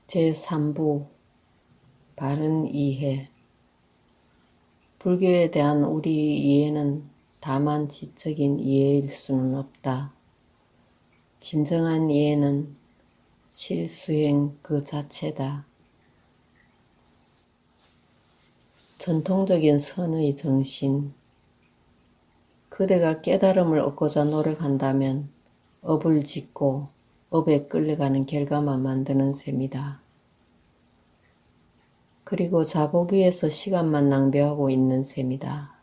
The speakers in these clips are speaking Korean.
제3부 바른 이해. 불교에 대한 우리 이해는 다만 지적인 이해일 수는 없다. 진정한 이해는 실수행 그 자체다. 전통적인 선의 정신. 그대가 깨달음을 얻고자 노력한다면 업을 짓고 업에 끌려가는 결과만 만드는 셈이다. 그리고 자복 위에서 시간만 낭비하고 있는 셈이다.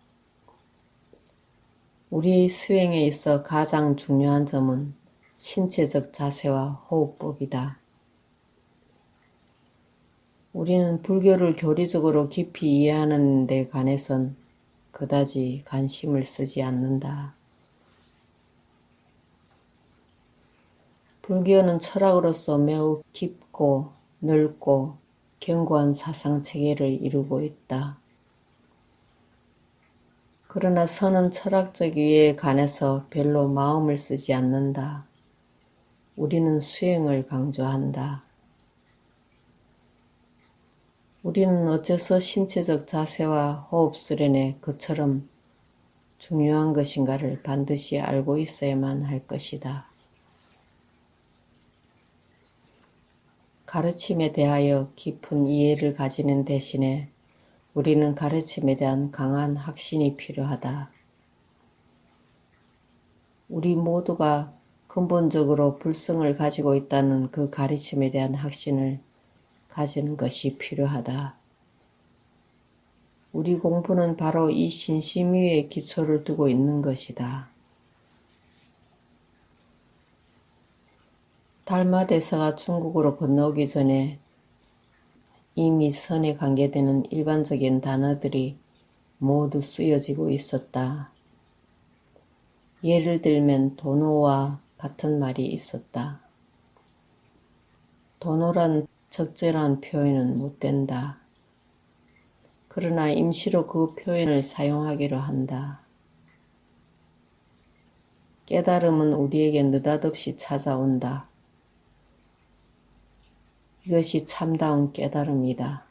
우리의 수행에 있어 가장 중요한 점은 신체적 자세와 호흡법이다. 우리는 불교를 교리적으로 깊이 이해하는 데 관해선 그다지 관심을 쓰지 않는다. 불교는 철학으로서 매우 깊고 넓고 견고한 사상체계를 이루고 있다. 그러나 선은 철학적 이해에 관해서 별로 마음을 쓰지 않는다. 우리는 수행을 강조한다. 우리는 어째서 신체적 자세와 호흡 수련에 그처럼 중요한 것인가를 반드시 알고 있어야만 할 것이다. 가르침에 대하여 깊은 이해를 가지는 대신에 우리는 가르침에 대한 강한 확신이 필요하다. 우리 모두가 근본적으로 불성을 가지고 있다는 그 가르침에 대한 확신을 가지는 것이 필요하다. 우리 공부는 바로 이 신심 위에 기초를 두고 있는 것이다. 달마대사가 중국으로 건너오기 전에 이미 선에 관계되는 일반적인 단어들이 모두 쓰여지고 있었다. 예를 들면 도노와 같은 말이 있었다. 도노란 적절한 표현은 못된다. 그러나 임시로 그 표현을 사용하기로 한다. 깨달음은 우리에게 느닷없이 찾아온다. 이것이 참다운 깨달음이다.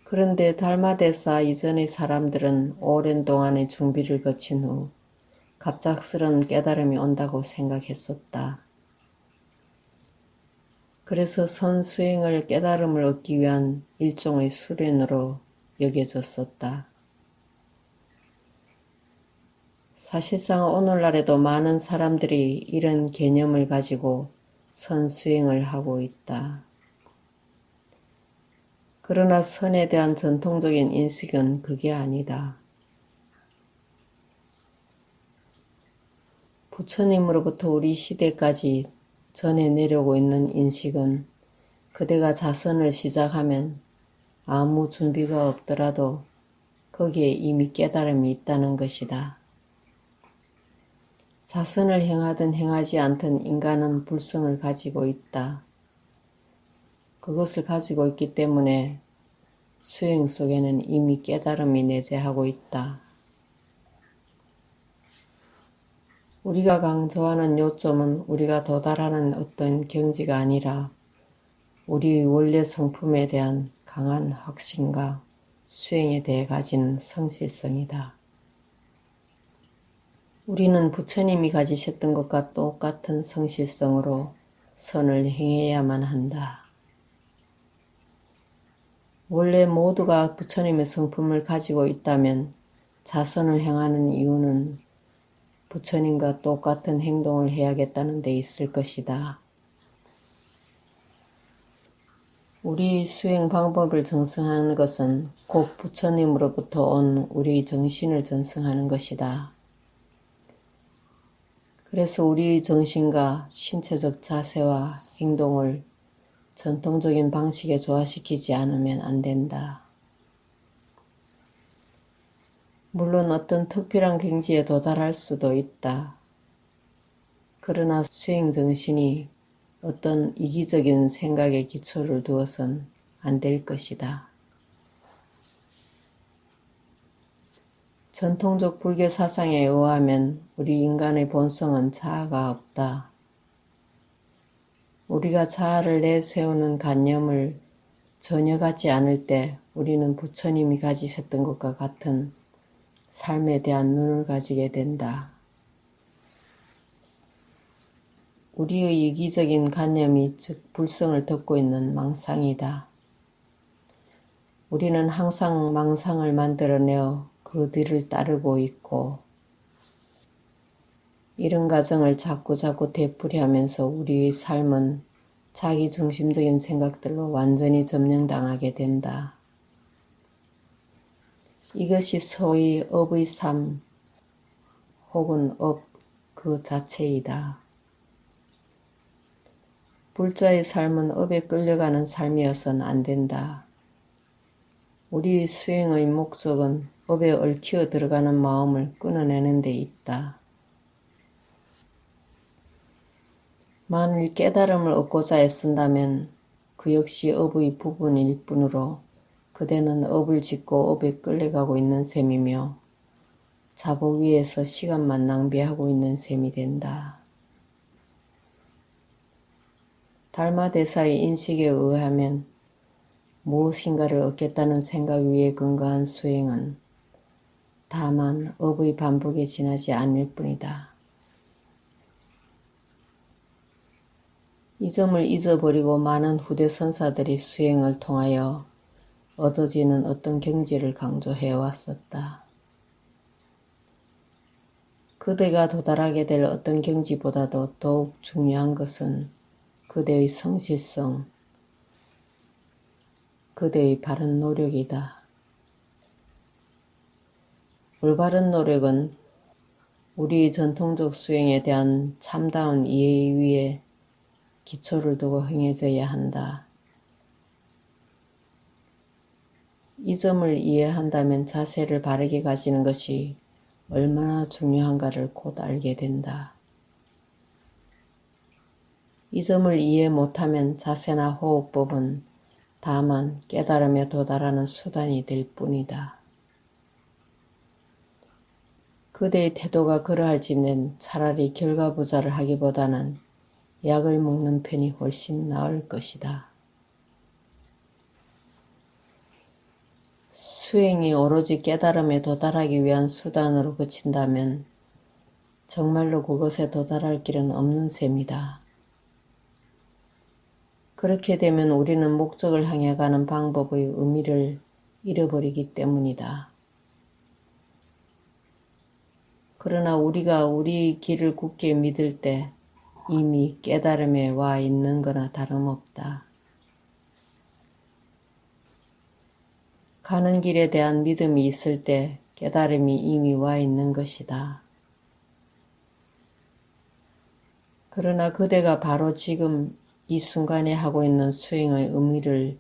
그런데 달마대사 이전의 사람들은 오랜 동안의 준비를 거친 후 갑작스런 깨달음이 온다고 생각했었다. 그래서 선수행을 깨달음을 얻기 위한 일종의 수련으로 여겨졌었다. 사실상 오늘날에도 많은 사람들이 이런 개념을 가지고 선수행을 하고 있다. 그러나 선에 대한 전통적인 인식은 그게 아니다. 부처님으로부터 우리 시대까지 전해 내려오고 있는 인식은 그대가 자선을 시작하면 아무 준비가 없더라도 거기에 이미 깨달음이 있다는 것이다. 자선을 행하든 행하지 않든 인간은 불성을 가지고 있다. 그것을 가지고 있기 때문에 수행 속에는 이미 깨달음이 내재하고 있다. 우리가 강조하는 요점은 우리가 도달하는 어떤 경지가 아니라 우리의 원래 성품에 대한 강한 확신과 수행에 대해 가진 성실성이다. 우리는 부처님이 가지셨던 것과 똑같은 성실성으로 선을 행해야만 한다. 원래 모두가 부처님의 성품을 가지고 있다면 자선을 행하는 이유는 부처님과 똑같은 행동을 해야겠다는 데 있을 것이다. 우리의 수행 방법을 정승하는 것은 곧 부처님으로부터 온 우리의 정신을 전승하는 것이다. 그래서 우리의 정신과 신체적 자세와 행동을 전통적인 방식에 조화시키지 않으면 안 된다. 물론 어떤 특별한 경지에 도달할 수도 있다. 그러나 수행 정신이 어떤 이기적인 생각에 기초를 두어선 안 될 것이다. 전통적 불교 사상에 의하면 우리 인간의 본성은 자아가 없다. 우리가 자아를 내세우는 관념을 전혀 갖지 않을 때 우리는 부처님이 가지셨던 것과 같은 삶에 대한 눈을 가지게 된다. 우리의 이기적인 관념이 즉 불성을 덮고 있는 망상이다. 우리는 항상 망상을 만들어내어 그 뒤를 따르고 있고 이런 과정을 자꾸자꾸 되풀이하면서 우리의 삶은 자기중심적인 생각들로 완전히 점령당하게 된다. 이것이 소위 업의 삶 혹은 업 그 자체이다. 불자의 삶은 업에 끌려가는 삶이어서는 안 된다. 우리의 수행의 목적은 업에 얽혀 들어가는 마음을 끊어내는 데 있다. 만일 깨달음을 얻고자 애쓴다면 그 역시 업의 부분일 뿐으로 그대는 업을 짓고 업에 끌려가고 있는 셈이며 자복 위에서 시간만 낭비하고 있는 셈이 된다. 달마대사의 인식에 의하면 무엇인가를 얻겠다는 생각 위에 근거한 수행은 다만 업의 반복에 지나지 않을 뿐이다. 이 점을 잊어버리고 많은 후대 선사들이 수행을 통하여 얻어지는 어떤 경지를 강조해 왔었다. 그대가 도달하게 될 어떤 경지보다도 더욱 중요한 것은 그대의 성실성, 그대의 바른 노력이다. 올바른 노력은 우리의 전통적 수행에 대한 참다운 이해 위에 기초를 두고 행해져야 한다. 이 점을 이해한다면 자세를 바르게 가지는 것이 얼마나 중요한가를 곧 알게 된다. 이 점을 이해 못하면 자세나 호흡법은 다만 깨달음에 도달하는 수단이 될 뿐이다. 그대의 태도가 그러할지는 차라리 결과부자를 하기보다는 약을 먹는 편이 훨씬 나을 것이다. 수행이 오로지 깨달음에 도달하기 위한 수단으로 그친다면 정말로 그것에 도달할 길은 없는 셈이다. 그렇게 되면 우리는 목적을 향해 가는 방법의 의미를 잃어버리기 때문이다. 그러나 우리가 우리의 길을 굳게 믿을 때 이미 깨달음에 와 있는 거나 다름없다. 가는 길에 대한 믿음이 있을 때 깨달음이 이미 와 있는 것이다. 그러나 그대가 바로 지금 이 순간에 하고 있는 수행의 의미를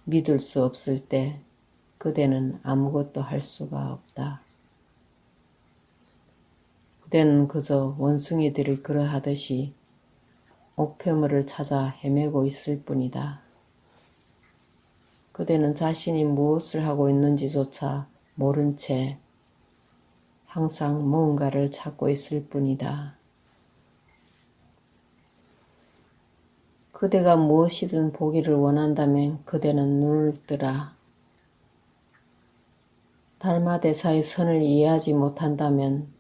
믿을 수 없을 때 그대는 아무것도 할 수가 없다. 그대는 그저 원숭이들이 그러하듯이 목표물을 찾아 헤매고 있을 뿐이다. 그대는 자신이 무엇을 하고 있는지조차 모른 채 항상 무언가를 찾고 있을 뿐이다. 그대가 무엇이든 보기를 원한다면 그대는 눈을 뜨라. 달마대사의 선을 이해하지 못한다면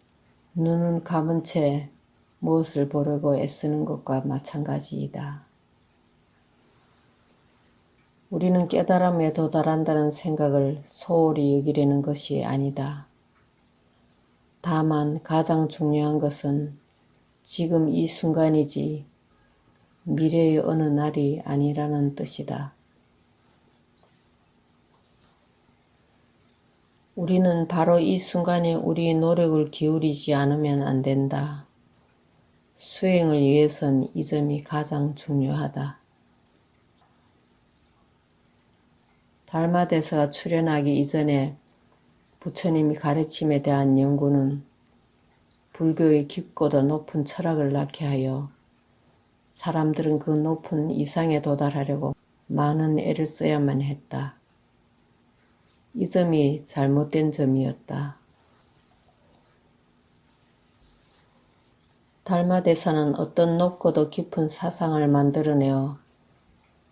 눈은 감은 채 무엇을 보려고 애쓰는 것과 마찬가지이다. 우리는 깨달음에 도달한다는 생각을 소홀히 여기려는 것이 아니다. 다만 가장 중요한 것은 지금 이 순간이지 미래의 어느 날이 아니라는 뜻이다. 우리는 바로 이 순간에 우리의 노력을 기울이지 않으면 안 된다. 수행을 위해선 이 점이 가장 중요하다. 달마대사가 출현하기 이전에 부처님이 가르침에 대한 연구는 불교의 깊고도 높은 철학을 낳게 하여 사람들은 그 높은 이상에 도달하려고 많은 애를 써야만 했다. 이 점이 잘못된 점이었다. 달마대사는 어떤 높고도 깊은 사상을 만들어내어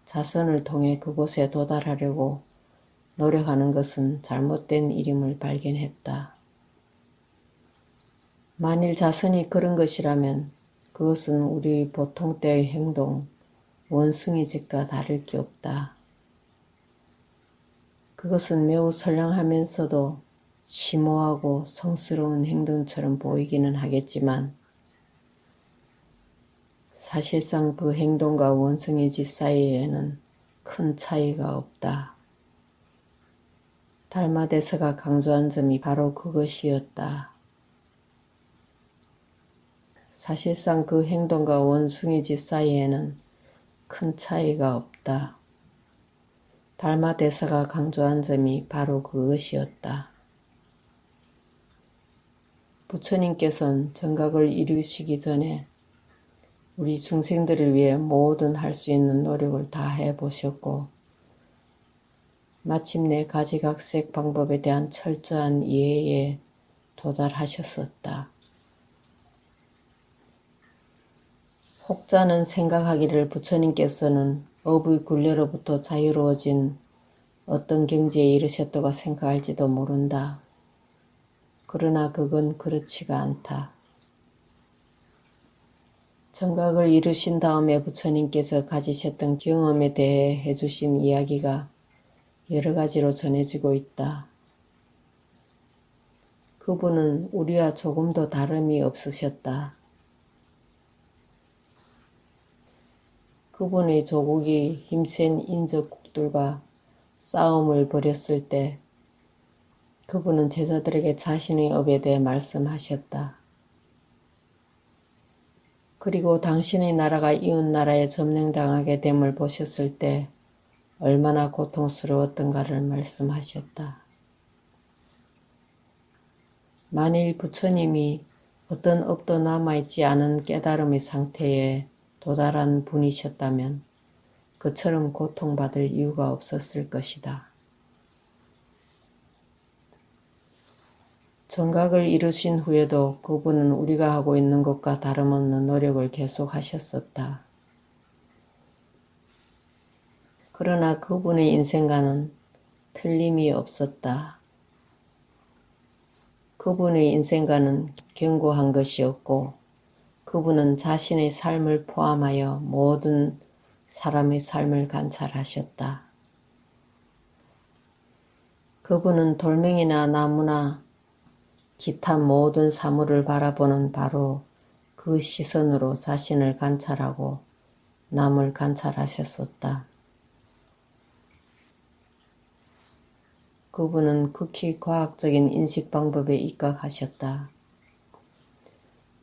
자선을 통해 그곳에 도달하려고 노력하는 것은 잘못된 일임을 발견했다. 만일 자선이 그런 것이라면 그것은 우리 보통 때의 행동, 원숭이짓과 다를 게 없다. 그것은 매우 선량하면서도 심오하고 성스러운 행동처럼 보이기는 하겠지만 사실상 그 행동과 원숭이짓 사이에는 큰 차이가 없다. 달마대사가 강조한 점이 바로 그것이었다. 사실상 그 행동과 원숭이짓 사이에는 큰 차이가 없다. 달마대사가 강조한 점이 바로 그것이었다. 부처님께서는 정각을 이루시기 전에 우리 중생들을 위해 뭐든 할 수 있는 노력을 다 해보셨고 마침내 가지각색 방법에 대한 철저한 이해에 도달하셨었다. 혹자는 생각하기를 부처님께서는 업의 굴레로부터 자유로워진 어떤 경지에 이르셨다고 생각할지도 모른다. 그러나 그건 그렇지가 않다. 정각을 이루신 다음에 부처님께서 가지셨던 경험에 대해 해주신 이야기가 여러 가지로 전해지고 있다. 그분은 우리와 조금도 다름이 없으셨다. 그분의 조국이 힘센 인적국들과 싸움을 벌였을 때 그분은 제자들에게 자신의 업에 대해 말씀하셨다. 그리고 당신의 나라가 이웃 나라에 점령당하게 됨을 보셨을 때 얼마나 고통스러웠던가를 말씀하셨다. 만일 부처님이 어떤 업도 남아있지 않은 깨달음의 상태에 도달한 분이셨다면 그처럼 고통받을 이유가 없었을 것이다. 정각을 이루신 후에도 그분은 우리가 하고 있는 것과 다름없는 노력을 계속하셨었다. 그러나 그분의 인생과는 틀림이 없었다. 그분의 인생과는 견고한 것이었고 그분은 자신의 삶을 포함하여 모든 사람의 삶을 관찰하셨다. 그분은 돌멩이나 나무나 기타 모든 사물을 바라보는 바로 그 시선으로 자신을 관찰하고 남을 관찰하셨었다. 그분은 극히 과학적인 인식 방법에 입각하셨다.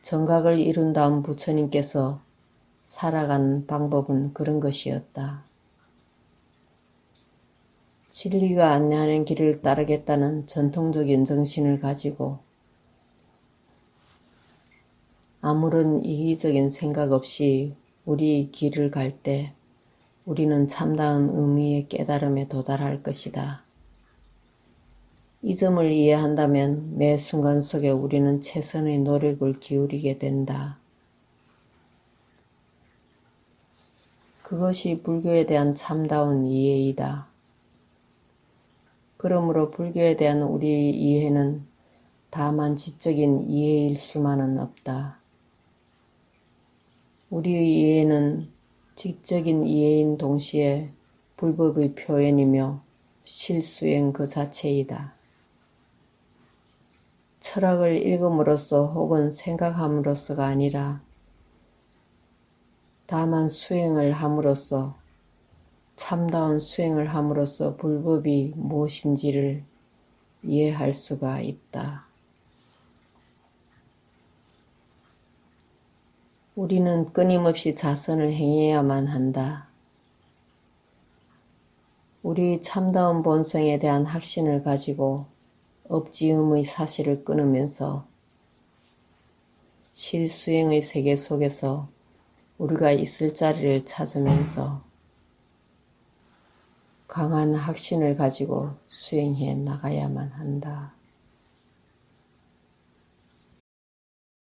정각을 이룬 다음 부처님께서 살아간 방법은 그런 것이었다. 진리가 안내하는 길을 따르겠다는 전통적인 정신을 가지고 아무런 이기적인 생각 없이 우리 길을 갈 때 우리는 참다운 의미의 깨달음에 도달할 것이다. 이 점을 이해한다면 매 순간 속에 우리는 최선의 노력을 기울이게 된다. 그것이 불교에 대한 참다운 이해이다. 그러므로 불교에 대한 우리의 이해는 다만 지적인 이해일 수만은 없다. 우리의 이해는 지적인 이해인 동시에 불법의 표현이며 실수행 그 자체이다. 철학을 읽음으로써 혹은 생각함으로써가 아니라 다만 수행을 함으로써 참다운 수행을 함으로써 불법이 무엇인지를 이해할 수가 있다. 우리는 끊임없이 자선을 행해야만 한다. 우리의 참다운 본성에 대한 확신을 가지고 업지음의 사실을 끊으면서 실수행의 세계 속에서 우리가 있을 자리를 찾으면서 강한 확신을 가지고 수행해 나가야만 한다.